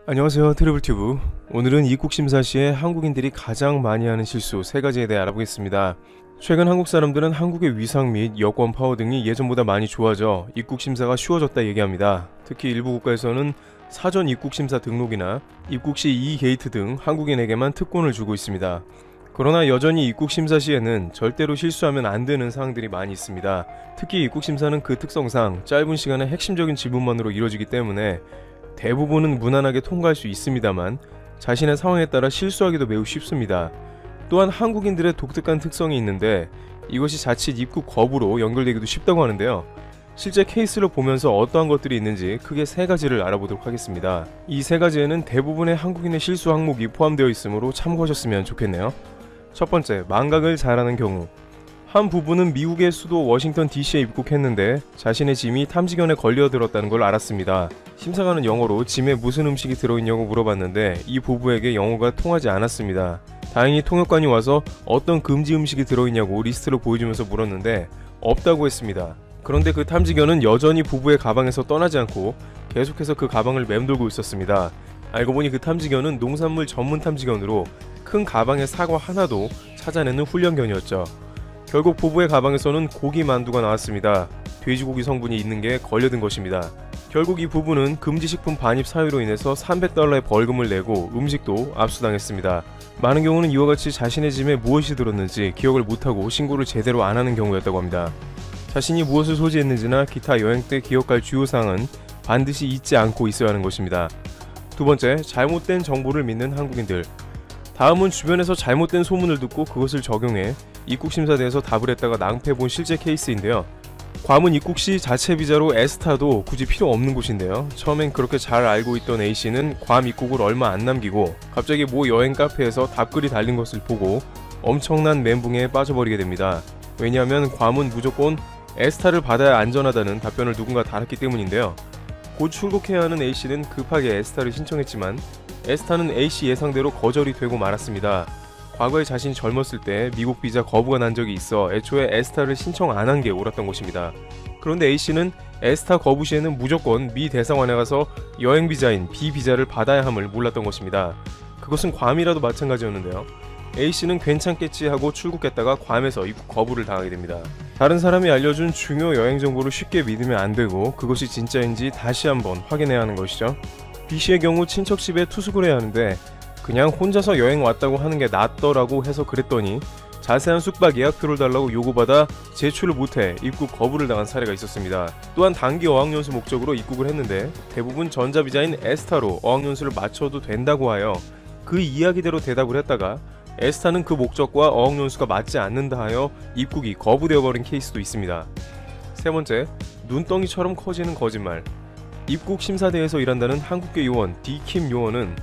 안녕하세요, 트래블튜브. 오늘은 입국 심사 시에 한국인들이 가장 많이 하는 실수 3가지에 대해 알아보겠습니다. 최근 한국 사람들은 한국의 위상 및 여권 파워 등이 예전보다 많이 좋아져 입국 심사가 쉬워졌다 얘기합니다. 특히 일부 국가에서는 사전 입국 심사 등록이나 입국 시 E-게이트 등 한국인에게만 특권을 주고 있습니다. 그러나 여전히 입국 심사 시에는 절대로 실수하면 안 되는 사항들이 많이 있습니다. 특히 입국 심사는 그 특성상 짧은 시간에 핵심적인 질문만으로 이루어지기 때문에 대부분은 무난하게 통과할 수 있습니다만 자신의 상황에 따라 실수하기도 매우 쉽습니다. 또한 한국인들의 독특한 특성이 있는데 이것이 자칫 입국 거부로 연결되기도 쉽다고 하는데요. 실제 케이스를 보면서 어떠한 것들이 있는지 크게 3가지를 알아보도록 하겠습니다. 이 3가지에는 대부분의 한국인의 실수 항목이 포함되어 있으므로 참고하셨으면 좋겠네요. 첫 번째, 망각을 잘하는 경우. 한 부부는 미국의 수도 워싱턴 DC에 입국했는데 자신의 짐이 탐지견에 걸려들었다는 걸 알았습니다. 심사관은 영어로 짐에 무슨 음식이 들어있냐고 물어봤는데 이 부부에게 영어가 통하지 않았습니다. 다행히 통역관이 와서 어떤 금지 음식이 들어있냐고 리스트를 보여주면서 물었는데 없다고 했습니다. 그런데 그 탐지견은 여전히 부부의 가방에서 떠나지 않고 계속해서 그 가방을 맴돌고 있었습니다. 알고 보니 그 탐지견은 농산물 전문 탐지견으로 큰 가방에 사과 하나도 찾아내는 훈련견이었죠. 결국 부부의 가방에서는 고기 만두가 나왔습니다. 돼지고기 성분이 있는 게 걸려든 것입니다. 결국 이 부부는 금지식품 반입 사유로 인해서 $300의 벌금을 내고 음식도 압수당했습니다. 많은 경우는 이와 같이 자신의 짐에 무엇이 들었는지 기억을 못하고 신고를 제대로 안 하는 경우였다고 합니다. 자신이 무엇을 소지했는지나 기타 여행 때 기억할 주요사항은 반드시 잊지 않고 있어야 하는 것입니다. 두 번째, 잘못된 정보를 믿는 한국인들. 다음은 주변에서 잘못된 소문을 듣고 그것을 적용해 입국심사대에서 답을 했다가 낭패본 실제 케이스인데요. 괌은 입국 시 자체 비자로 에스타도 굳이 필요 없는 곳인데요. 처음엔 그렇게 잘 알고 있던 A씨는 괌 입국을 얼마 안 남기고 갑자기 모 여행 카페에서 답글이 달린 것을 보고 엄청난 멘붕에 빠져버리게 됩니다. 왜냐하면 괌은 무조건 에스타를 받아야 안전하다는 답변을 누군가 달았기 때문인데요. 곧 출국해야 하는 A씨는 급하게 에스타를 신청했지만 에스타는 A씨 예상대로 거절이 되고 말았습니다. 과거에 자신이 젊었을 때 미국 비자 거부가 난 적이 있어 애초에 에스타를 신청 안 한 게 옳았던 것입니다. 그런데 A씨는 에스타 거부 시에는 무조건 미 대사관에 가서 여행 비자인 B 비자를 받아야 함을 몰랐던 것입니다. 그것은 괌이라도 마찬가지였는데요. A씨는 괜찮겠지 하고 출국했다가 괌에서 입국 거부를 당하게 됩니다. 다른 사람이 알려준 중요 여행 정보를 쉽게 믿으면 안 되고 그것이 진짜인지 다시 한번 확인해야 하는 것이죠. B씨의 경우 친척 집에 투숙을 해야 하는데 그냥 혼자서 여행 왔다고 하는 게 낫더라고 해서 그랬더니 자세한 숙박 예약표를 달라고 요구받아 제출을 못해 입국 거부를 당한 사례가 있었습니다. 또한 단기 어학연수 목적으로 입국을 했는데 대부분 전자비자인 에스타로 어학연수를 마쳐도 된다고 하여 그 이야기대로 대답을 했다가 에스타는 그 목적과 어학연수가 맞지 않는다 하여 입국이 거부되어버린 케이스도 있습니다. 세 번째, 눈덩이처럼 커지는 거짓말. 입국 심사대에서 일한다는 한국계 요원 디킴 요원은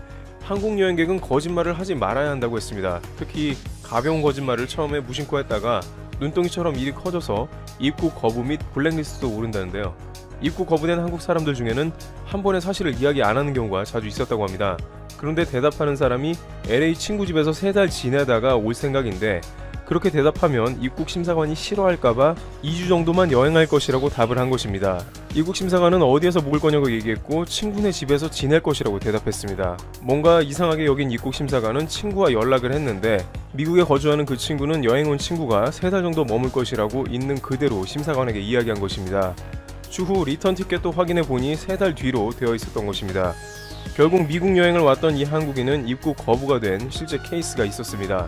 한국 여행객은 거짓말을 하지 말아야 한다고 했습니다. 특히 가벼운 거짓말을 처음에 무심코 했다가 눈덩이처럼 일이 커져서 입국 거부 및 블랙리스트도 오른다는데요. 입국 거부된 한국 사람들 중에는 한 번에 사실을 이야기 안 하는 경우가 자주 있었다고 합니다. 그런데 대답하는 사람이 LA 친구 집에서 3달 지내다가 올 생각인데 그렇게 대답하면 입국 심사관이 싫어할까봐 2주 정도만 여행할 것이라고 답을 한 것입니다. 입국 심사관은 어디에서 묵을 거냐고 얘기했고 친구네 집에서 지낼 것이라고 대답했습니다. 뭔가 이상하게 여긴 입국 심사관은 친구와 연락을 했는데 미국에 거주하는 그 친구는 여행 온 친구가 3달 정도 머물 것이라고 있는 그대로 심사관에게 이야기한 것입니다. 추후 리턴 티켓도 확인해 보니 3달 뒤로 되어 있었던 것입니다. 결국 미국 여행을 왔던 이 한국인은 입국 거부가 된 실제 케이스가 있었습니다.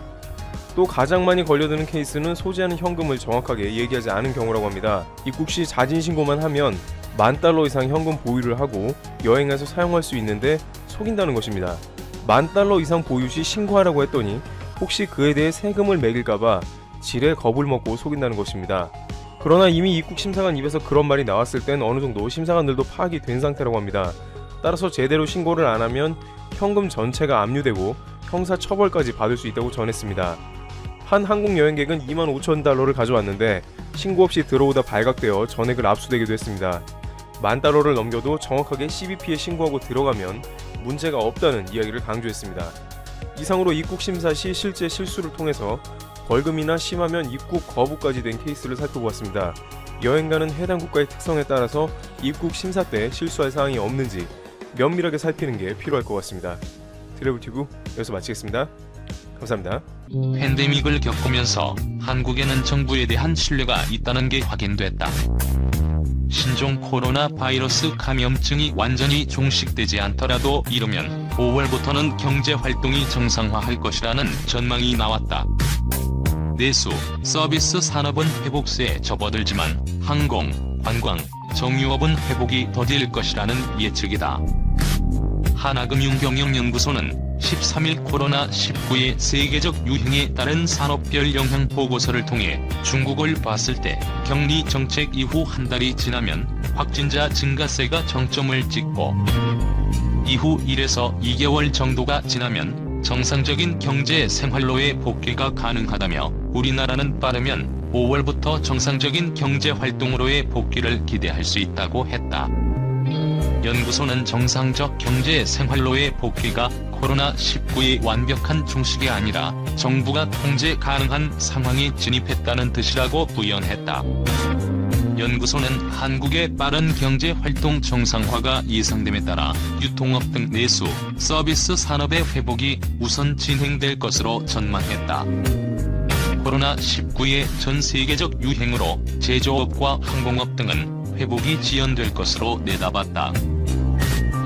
또 가장 많이 걸려드는 케이스는 소지하는 현금을 정확하게 얘기하지 않은 경우라고 합니다. 입국 시 자진신고만 하면 $10,000 이상 현금 보유를 하고 여행에서 사용할 수 있는데 속인다는 것입니다. $10,000 이상 보유 시 신고하라고 했더니 혹시 그에 대해 세금을 매길까봐 지레 겁을 먹고 속인다는 것입니다. 그러나 이미 입국 심사관 입에서 그런 말이 나왔을 땐 어느 정도 심사관들도 파악이 된 상태라고 합니다. 따라서 제대로 신고를 안 하면 현금 전체가 압류되고 형사처벌까지 받을 수 있다고 전했습니다. 한 한국 여행객은 $25,000를 가져왔는데 신고 없이 들어오다 발각되어 전액을 압수되기도 했습니다. $10,000를 넘겨도 정확하게 CBP에 신고하고 들어가면 문제가 없다는 이야기를 강조했습니다. 이상으로 입국 심사 시 실제 실수를 통해서 벌금이나 심하면 입국 거부까지 된 케이스를 살펴보았습니다. 여행가는 해당 국가의 특성에 따라서 입국 심사 때 실수할 사항이 없는지 면밀하게 살피는 게 필요할 것 같습니다. 트래블튜브 여기서 마치겠습니다. 감사합니다. 팬데믹을 겪으면서 한국에는 정부에 대한 신뢰가 있다는 게 확인됐다. 신종 코로나 바이러스 감염증이 완전히 종식되지 않더라도 이르면 5월부터는 경제활동이 정상화할 것이라는 전망이 나왔다. 내수, 서비스 산업은 회복세에 접어들지만 항공, 관광, 정유업은 회복이 더딜 것이라는 예측이다. 하나금융경영연구소는 13일 코로나19의 세계적 유행에 따른 산업별 영향 보고서를 통해 중국을 봤을 때 격리 정책 이후 한 달이 지나면 확진자 증가세가 정점을 찍고 이후 1에서 2개월 정도가 지나면 정상적인 경제 생활로의 복귀가 가능하다며 우리나라는 빠르면 5월부터 정상적인 경제 활동으로의 복귀를 기대할 수 있다고 했다. 연구소는 정상적 경제 생활로의 복귀가 코로나19의 완벽한 종식이 아니라 정부가 통제 가능한 상황에 진입했다는 뜻이라고 부연했다. 연구소는 한국의 빠른 경제활동 정상화가 예상됨에 따라 유통업 등 내수, 서비스 산업의 회복이 우선 진행될 것으로 전망했다. 코로나19의 전 세계적 유행으로 제조업과 항공업 등은 회복이 지연될 것으로 내다봤다.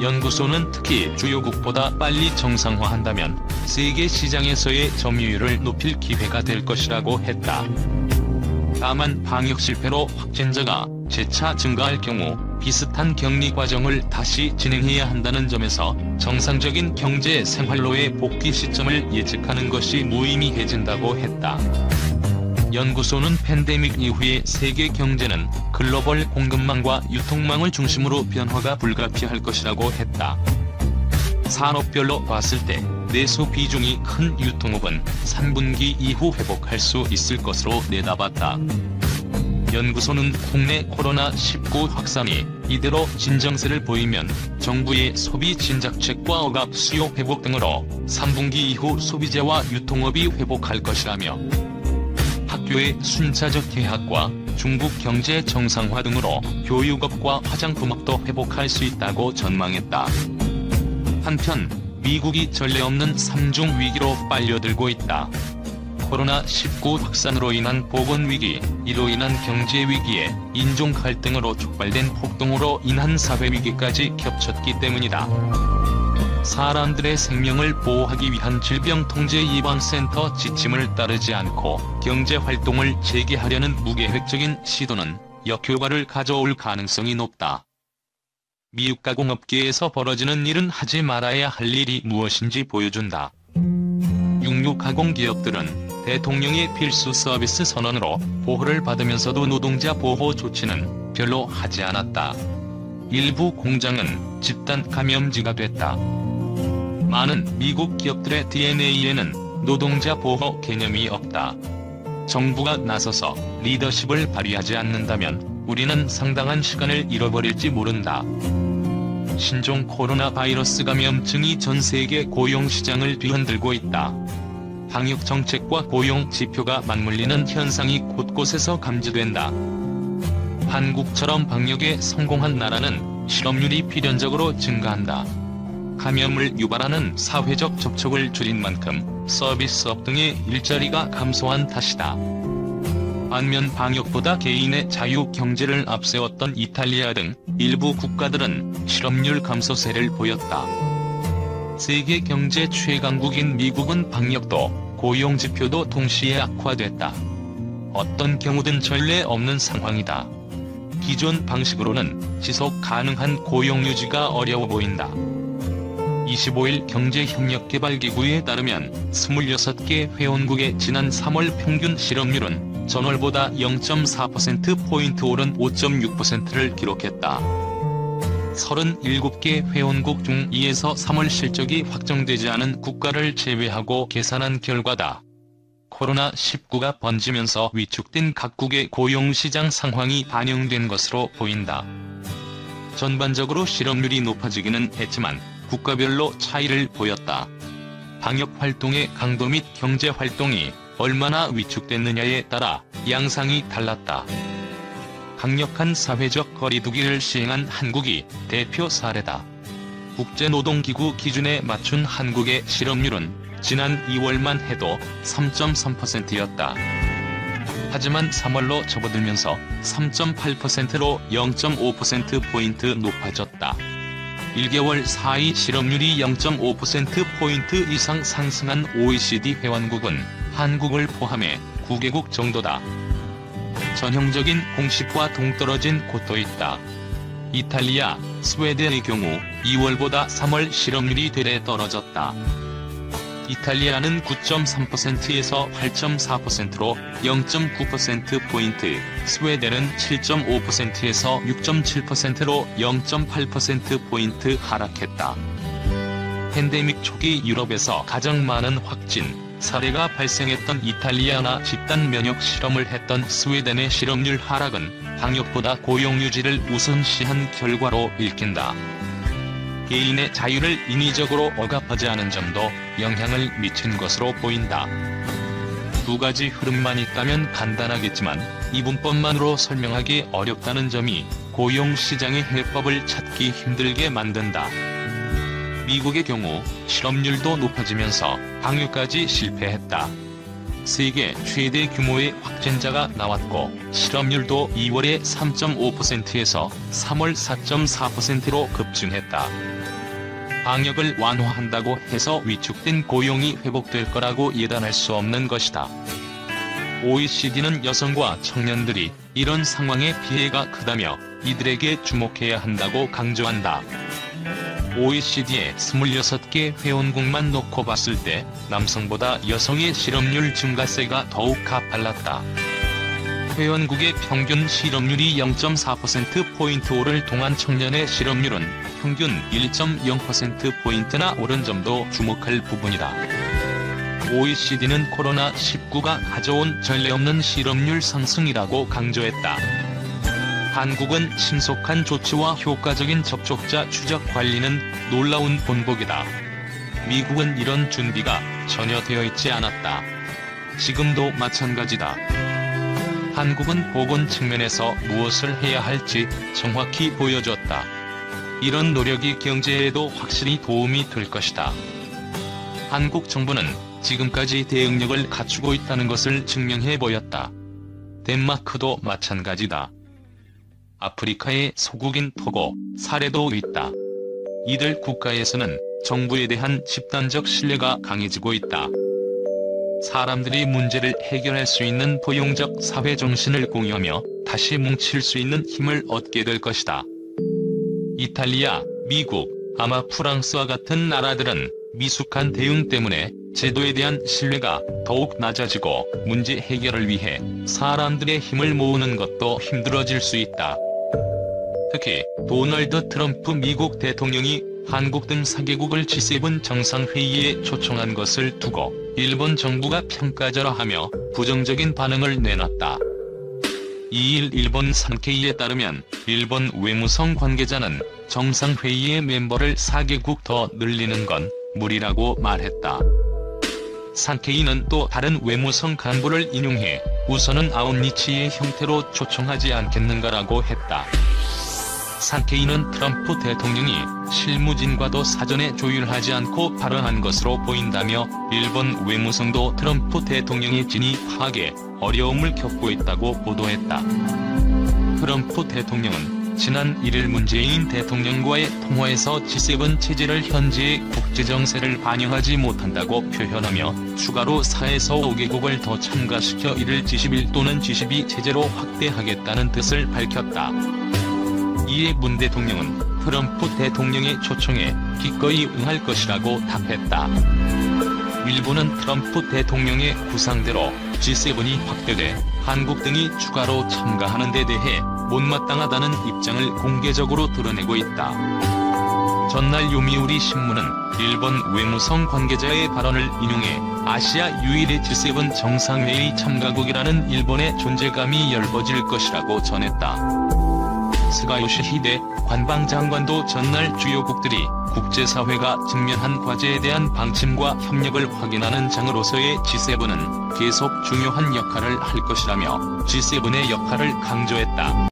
연구소는 특히 주요국보다 빨리 정상화한다면 세계 시장에서의 점유율을 높일 기회가 될 것이라고 했다. 다만 방역 실패로 확진자가 재차 증가할 경우 비슷한 격리 과정을 다시 진행해야 한다는 점에서 정상적인 경제 생활로의 복귀 시점을 예측하는 것이 무의미해진다고 했다. 연구소는 팬데믹 이후의 세계 경제는 글로벌 공급망과 유통망을 중심으로 변화가 불가피할 것이라고 했다. 산업별로 봤을 때 내수 비중이 큰 유통업은 3분기 이후 회복할 수 있을 것으로 내다봤다. 연구소는 국내 코로나19 확산이 이대로 진정세를 보이면 정부의 소비 진작책과 억압 수요 회복 등으로 3분기 이후 소비재와 유통업이 회복할 것이라며 학교의 순차적 개학과 중국 경제 정상화 등으로 교육업과 화장품업도 회복할 수 있다고 전망했다. 한편 미국이 전례 없는 3중 위기로 빨려들고 있다. 코로나19 확산으로 인한 보건위기, 이로 인한 경제위기에 인종 갈등으로 촉발된 폭동으로 인한 사회위기까지 겹쳤기 때문이다. 사람들의 생명을 보호하기 위한 질병통제예방센터 지침을 따르지 않고 경제활동을 재개하려는 무계획적인 시도는 역효과를 가져올 가능성이 높다. 미국 가공업계에서 벌어지는 일은 하지 말아야 할 일이 무엇인지 보여준다. 육류 가공기업들은 대통령의 필수 서비스 선언으로 보호를 받으면서도 노동자 보호 조치는 별로 하지 않았다. 일부 공장은 집단 감염지가 됐다. 많은 미국 기업들의 DNA에는 노동자 보호 개념이 없다. 정부가 나서서 리더십을 발휘하지 않는다면 우리는 상당한 시간을 잃어버릴지 모른다. 신종 코로나 바이러스 감염증이 전 세계 고용시장을 뒤흔들고 있다. 방역 정책과 고용 지표가 맞물리는 현상이 곳곳에서 감지된다. 한국처럼 방역에 성공한 나라는 실업률이 필연적으로 증가한다. 감염을 유발하는 사회적 접촉을 줄인 만큼 서비스업 등의 일자리가 감소한 탓이다. 반면 방역보다 개인의 자유 경제를 앞세웠던 이탈리아 등 일부 국가들은 실업률 감소세를 보였다. 세계 경제 최강국인 미국은 방역도 고용 지표도 동시에 악화됐다. 어떤 경우든 전례 없는 상황이다. 기존 방식으로는 지속 가능한 고용 유지가 어려워 보인다. 25일 경제협력개발기구에 따르면 26개 회원국의 지난 3월 평균 실업률은 전월보다 0.4%포인트 오른 5.6%를 기록했다. 37개 회원국 중 2에서 3월 실적이 확정되지 않은 국가를 제외하고 계산한 결과다. 코로나19가 번지면서 위축된 각국의 고용시장 상황이 반영된 것으로 보인다. 전반적으로 실업률이 높아지기는 했지만 국가별로 차이를 보였다. 방역활동의 강도 및 경제활동이 얼마나 위축됐느냐에 따라 양상이 달랐다. 강력한 사회적 거리두기를 시행한 한국이 대표 사례다. 국제노동기구 기준에 맞춘 한국의 실업률은 지난 2월만 해도 3.3%였다. 하지만 3월로 접어들면서 3.8%로 0.5%포인트 높아졌다. 1개월 사이 실업률이 0.5%포인트 이상 상승한 OECD 회원국은 한국을 포함해 9개국 정도다. 전형적인 공식과 동떨어진 곳도 있다. 이탈리아, 스웨덴의 경우 2월보다 3월 실업률이 되레 떨어졌다. 이탈리아는 9.3%에서 8.4%로 0.9%포인트, 스웨덴은 7.5%에서 6.7%로 0.8%포인트 하락했다. 팬데믹 초기 유럽에서 가장 많은 확진 사례가 발생했던 이탈리아나 집단 면역 실험을 했던 스웨덴의 실업률 하락은 방역보다 고용 유지를 우선시한 결과로 읽힌다. 개인의 자유를 인위적으로 억압하지 않은 점도 영향을 미친 것으로 보인다. 두 가지 흐름만 있다면 간단하겠지만 이분법만으로 설명하기 어렵다는 점이 고용시장의 해법을 찾기 힘들게 만든다. 미국의 경우 실업률도 높아지면서 방역까지 실패했다. 세계 최대 규모의 확진자가 나왔고 실업률도 2월에 3.5%에서 3월 4.4%로 급증했다. 방역을 완화한다고 해서 위축된 고용이 회복될 거라고 예단할 수 없는 것이다. OECD는 여성과 청년들이 이런 상황의 피해가 크다며 이들에게 주목해야 한다고 강조한다. OECD의 26개 회원국만 놓고 봤을 때 남성보다 여성의 실업률 증가세가 더욱 가팔랐다. 회원국의 평균 실업률이 0.4%포인트 오를 동안 청년의 실업률은 평균 1.0%포인트나 오른 점도 주목할 부분이다. OECD는 코로나19가 가져온 전례 없는 실업률 상승이라고 강조했다. 한국은 신속한 조치와 효과적인 접촉자 추적 관리는 놀라운 본보기다. 미국은 이런 준비가 전혀 되어 있지 않았다. 지금도 마찬가지다. 한국은 보건 측면에서 무엇을 해야 할지 정확히 보여줬다. 이런 노력이 경제에도 확실히 도움이 될 것이다. 한국 정부는 지금까지 대응력을 갖추고 있다는 것을 증명해 보였다. 덴마크도 마찬가지다. 아프리카의 소국인 토고 사례도 있다. 이들 국가에서는 정부에 대한 집단적 신뢰가 강해지고 있다. 사람들이 문제를 해결할 수 있는 포용적 사회 정신을 공유하며 다시 뭉칠 수 있는 힘을 얻게 될 것이다. 이탈리아, 미국, 아마 프랑스와 같은 나라들은 미숙한 대응 때문에 제도에 대한 신뢰가 더욱 낮아지고 문제 해결을 위해 사람들의 힘을 모으는 것도 힘들어질 수 있다. 특히 도널드 트럼프 미국 대통령이 한국 등 4개국을 G7 정상회의에 초청한 것을 두고 일본 정부가 평가절하하며 부정적인 반응을 내놨다. 2일 일본 산케이에 따르면 일본 외무성 관계자는 정상회의의 멤버를 4개국 더 늘리는 건 무리라고 말했다. 산케이는 또 다른 외무성 간부를 인용해 우선은 아웃리치의 형태로 초청하지 않겠는가라고 했다. 산케이는 트럼프 대통령이 실무진과도 사전에 조율하지 않고 발언한 것으로 보인다며 일본 외무성도 트럼프 대통령의 진위 파악에 어려움을 겪고 있다고 보도했다. 트럼프 대통령은 지난 1일 문재인 대통령과의 통화에서 G7 체제를 현재의 국제정세를 반영하지 못한다고 표현하며 추가로 4에서 5개국을 더 참가시켜 이를 G11 또는 G12 체제로 확대하겠다는 뜻을 밝혔다. 이에 문 대통령은 트럼프 대통령의 초청에 기꺼이 응할 것이라고 답했다. 일본은 트럼프 대통령의 구상대로 G7이 확대돼 한국 등이 추가로 참가하는 데 대해 못마땅하다는 입장을 공개적으로 드러내고 있다. 전날 요미우리 신문은 일본 외무성 관계자의 발언을 인용해 아시아 유일의 G7 정상회의 참가국이라는 일본의 존재감이 엷어질 것이라고 전했다. 스가 요시히데 관방장관도 전날 주요국들이 국제사회가 직면한 과제에 대한 방침과 협력을 확인하는 장으로서의 G7은 계속 중요한 역할을 할 것이라며 G7의 역할을 강조했다.